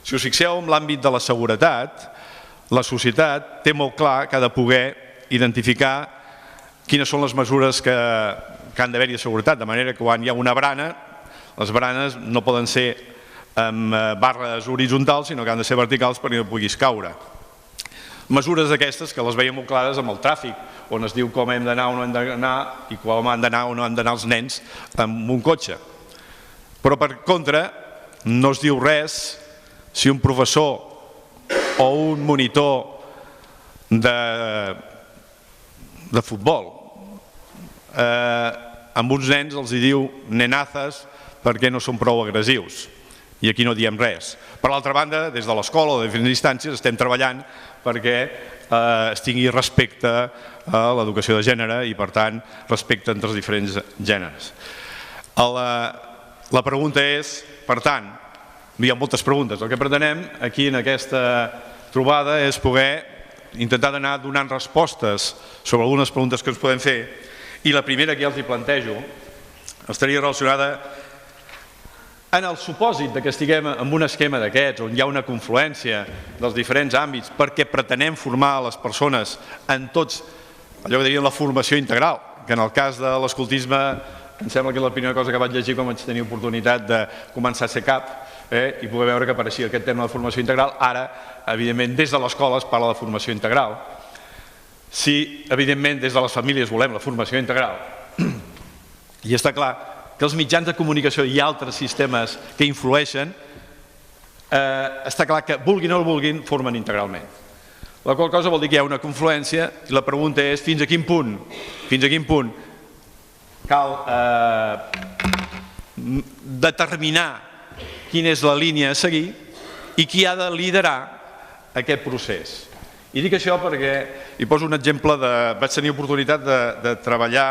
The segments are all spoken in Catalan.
Si us fixeu en l'àmbit de la seguretat, la societat té molt clar que ha de poder identificar quines són les mesures que han d'haver-hi de seguretat, de manera que quan hi ha una barana, les baranes no poden ser amb barres horitzontals, sinó que han de ser verticals perquè no puguis caure. Mesures aquestes que les veiem molt clares amb el tràfic, on es diu com hem d'anar o no hem d'anar i com han d'anar o no han d'anar els nens amb un cotxe. Però per contra no es diu res si un professor o un monitor de futbol amb uns nens els diu nenazes perquè no són prou agressius. I aquí no diem res. Per l'altra banda, des de l'escola o de diferents instàncies estem treballant perquè es tingui respecte a l'educació de gènere i, per tant, respecte entre els diferents gèneres. La pregunta és, per tant, hi ha moltes preguntes. El que pretenem aquí en aquesta trobada és poder intentar anar donant respostes sobre algunes preguntes que ens podem fer, i la primera que ja els hi plantejo estaria relacionada en el supòsit que estiguem en un esquema d'aquests, on hi ha una confluència dels diferents àmbits, perquè pretenem formar les persones en tots, allò que diríem la formació integral, que en el cas de l'escoltisme em sembla que és la primera cosa que vaig llegir quan vaig tenir oportunitat de començar a ser cap i poder veure que apareixia aquest terme de formació integral. Ara, evidentment, des de l'escola es parla de formació integral. Si, evidentment, des de les famílies volem la formació integral, i està clar que els mitjans de comunicació i altres sistemes que influeixen, està clar que, vulguin o no vulguin, formen integralment. La qual cosa vol dir que hi ha una confluència i la pregunta és fins a quin punt cal determinar quina és la línia a seguir i qui ha de liderar aquest procés. I dic això perquè, hi poso un exemple, vaig tenir oportunitat de treballar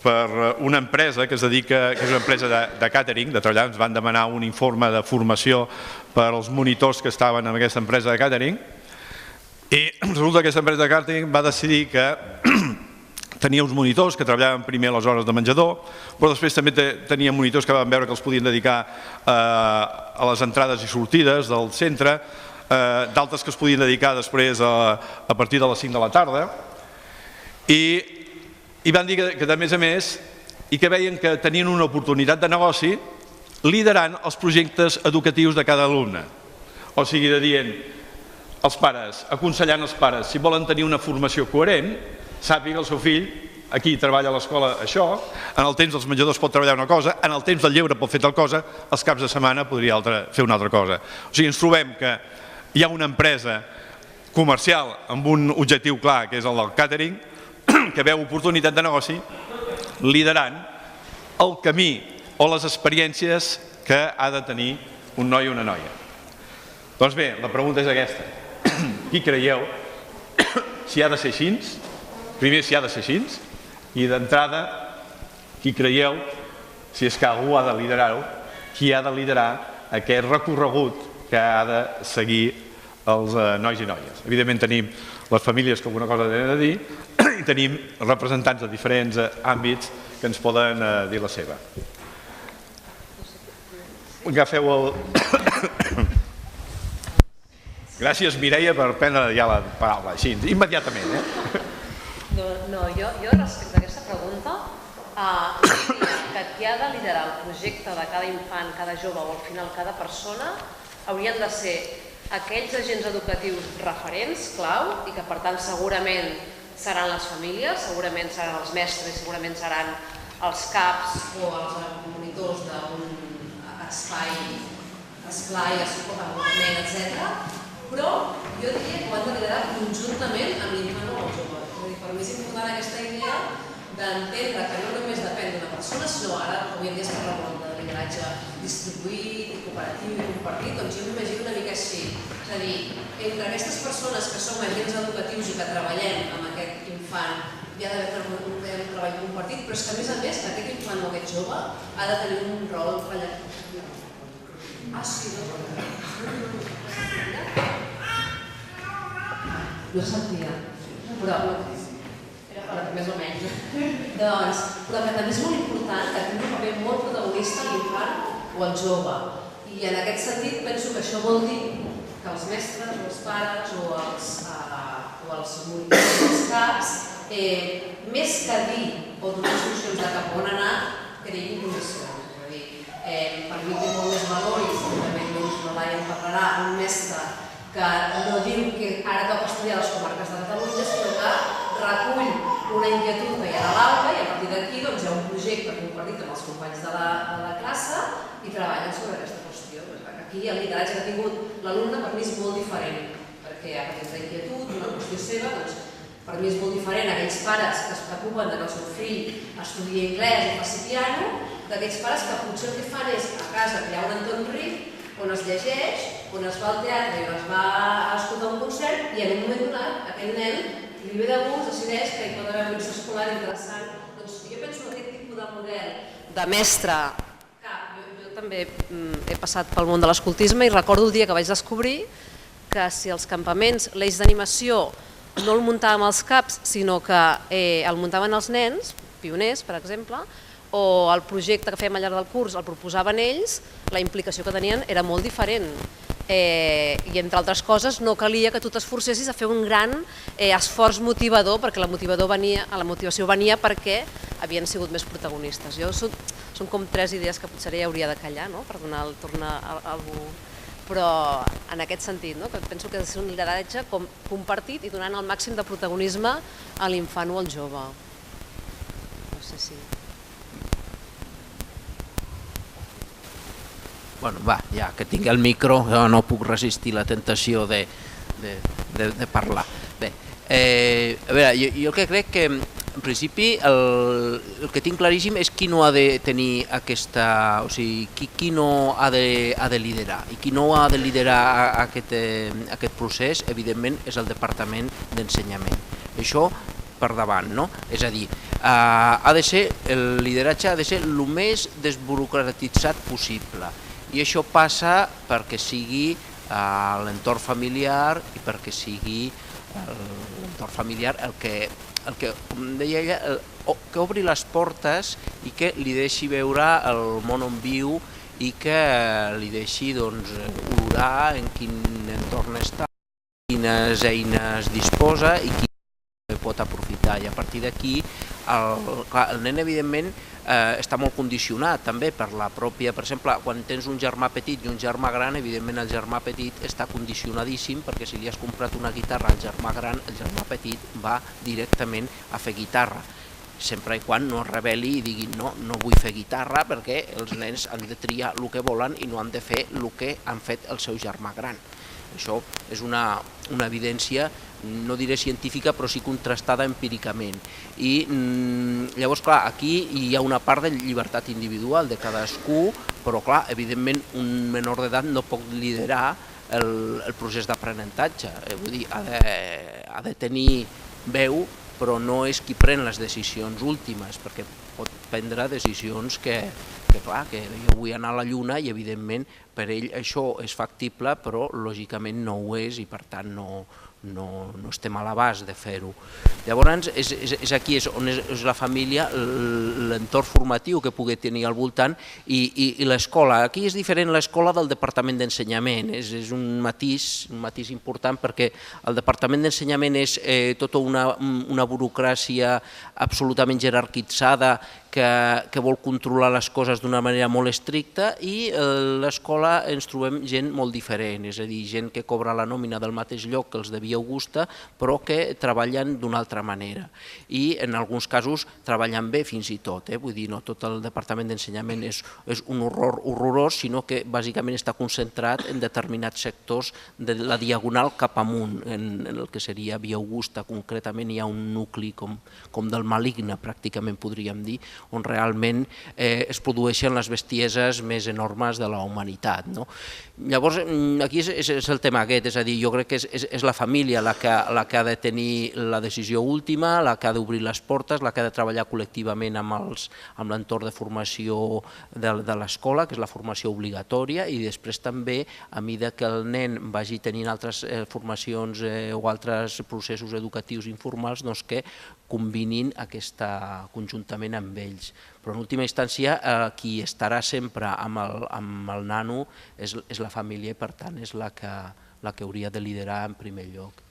per una empresa que es dedica, que és una empresa de càtering, de treballar, ens van demanar un informe de formació per als monitors que estaven en aquesta empresa de càtering, i resulta que aquesta empresa de càtering va decidir que tenia uns monitors que treballaven primer a les hores de menjador, però després també tenia monitors que van veure que els podien dedicar a les entrades i sortides del centre, d'altres que es podien dedicar després a partir de les 5 de la tarda, i van dir que, a més, i que veien que tenien una oportunitat de negoci liderant els projectes educatius de cada alumne. O sigui, dient als pares, aconsellant els pares, si volen tenir una formació coherent, sàpiga el seu fill, aquí treballa a l'escola això, en el temps dels menjadors pot treballar una cosa, en el temps del lleure pot fer tal cosa, els caps de setmana podria fer una altra cosa. O sigui, ens trobem que hi ha una empresa comercial amb un objectiu clar, que és el del càtering, que veu oportunitat de negoci liderant el camí o les experiències que ha de tenir un noi o una noia. Doncs bé, la pregunta és aquesta. Qui creieu si ha de ser així? Primer, si ha de ser així, i d'entrada, qui creieu si és que algú ha de liderar-ho, qui ha de liderar aquest recorregut que ha de seguir els nois i noies. Evidentment tenim les famílies que alguna cosa tenen a dir i tenim representants de diferents àmbits que ens poden dir la seva. Agafeu el... Gràcies, Mireia, per prendre ja la paraula, així, immediatament. No, jo respecte a aquesta pregunta, que qui ha de liderar el projecte de cada infant, cada jove o al final cada persona haurien de ser aquells agents educatius referents, clau, i que per tant segurament seran les famílies, segurament seran els mestres, segurament seran els CAPs o els monitors d'un esplai, acompanyament, etc. Però jo diria que ho han de liderar conjuntament amb l'infant o el jove. Per mi és important aquesta idea d'entendre que no només depèn d'una persona, sinó ara, avui en dia es parla molt de lideratge distribuït, cooperatiu i compartit, doncs jo m'imagino una mica així. És a dir, entre aquestes persones que som agents educatius i que treballem amb aquest infant, hi ha d'haver un treball compartit, però és que a més aquest infant o aquest jove ha de tenir un rol rellevant. Sí, no sentia, però més o menys. Doncs, però que també és molt important que tingui un paper molt protagonista l'infant o el jove. I en aquest sentit penso que això vol dir que els mestres o els pares o els monitors o els caps, més que dir o donar solucions de cap on anar, creïn condicions. És a dir, per mi té molt més valor, i segurament la Laia en parlarà, un mestre que no diu que ara toca estudiar les comarques de Catalunya, sinó que recull una inquietud que hi ha a l'aula i a partir d'aquí hi ha un projecte compartit amb els companys de la classe i treballen sobre aquesta qüestió. Aquí el lideratge que ha tingut l'alumne per mi és molt diferent, perquè a partir d'inquietud, una qüestió seva, per mi és molt diferent aquells pares que es preocupen que el seu fill estudia anglès o faci piano, d'aquells pares que potser el que fan és a casa crear un entorn ric on es llegeix, on es va al teatre i on es va a escoltar un concert i en un moment donat aquell nen li ve de gust, decideix que hi pot haver un mix escolar interessant. Doncs jo penso que aquest tipus de model de mestre, jo també he passat pel món de l'escoltisme i recordo el dia que vaig descobrir que si els campaments, l'eix d'animació, no el muntàvem els caps, sinó que el muntaven els nens, pioners, per exemple, o el projecte que fèiem al llarg del curs el proposaven ells, la implicació que tenien era molt diferent. I entre altres coses no calia que tu t'esforcessis a fer un gran esforç motivador, perquè la motivació venia perquè havien sigut més protagonistes. Són com 3 idees que potser ja hauria de callar per donar el torn a algú, però en aquest sentit, que penso que és un lideratge compartit i donant el màxim de protagonisme a l'infant o al jove. No sé si... Bueno, va, ja que tinc el micro, no puc resistir la tentació de parlar. Bé, a veure, jo el que crec que, en principi, el que tinc claríssim és qui no ha de tenir aquesta... O sigui, qui no ha de liderar. I qui no ha de liderar aquest procés, evidentment, és el Departament d'Ensenyament. Això per davant, no? És a dir, el lideratge ha de ser el més desburocratitzat possible. I això passa perquè sigui l'entorn familiar i perquè sigui l'entorn familiar el que, com deia ella, que obri les portes i que li deixi veure el món on viu i que li deixi olorar en quin entorn està, quines eines disposa i qui pot aprofitar. I a partir d'aquí, el nen, evidentment, està molt condicionat també per la pròpia, per exemple, quan tens un germà petit i un germà gran, evidentment el germà petit està condicionadíssim perquè si li has comprat una guitarra al germà gran, el germà petit va directament a fer guitarra, sempre i quan no es rebel·li i digui no vull fer guitarra perquè els nens han de triar el que volen i no han de fer el que han fet el seu germà gran. Això és una evidència, no diré científica, però sí contrastada empíricament. I llavors, clar, aquí hi ha una part de llibertat individual de cadascú, però, clar, evidentment, un menor d'edat no pot liderar el procés d'aprenentatge. Vull dir, ha de tenir veu, però no és qui pren les decisions últimes, perquè pot prendre decisions que jo vull anar a la Lluna i evidentment per ell això és factible, però lògicament no ho és i per tant no estem a l'abast de fer-ho. Llavors és aquí on és la família, l'entorn formatiu que pugui tenir al voltant i l'escola. Aquí és diferent l'escola del Departament d'Ensenyament, és un matís important perquè el Departament d'Ensenyament és tota una burocràcia absolutament jerarquitzada que vol controlar les coses d'una manera molt estricta i a l'escola ens trobem gent molt diferent, és a dir, gent que cobra la nòmina del mateix lloc que els de Via Augusta, però que treballen d'una altra manera. I en alguns casos treballen bé fins i tot, vull dir, no tot el Departament d'Ensenyament és un horror horrorós, sinó que bàsicament està concentrat en determinats sectors de la diagonal cap amunt, en el que seria Via Augusta. Concretament hi ha un nucli com del Maligne, pràcticament podríem dir, on realment es produeixen les bestieses més enormes de la humanitat. Llavors, aquí és el tema aquest, és a dir, jo crec que és la família la que ha de tenir la decisió última, la que ha d'obrir les portes, la que ha de treballar col·lectivament amb l'entorn de formació de l'escola, que és la formació obligatòria, i després també, a mesura que el nen vagi tenint altres formacions o altres processos educatius informals, que combinin aquesta conjuntament amb ell. ells. Però en última instància qui estarà sempre amb el nano és la família i per tant és la que hauria de liderar en primer lloc.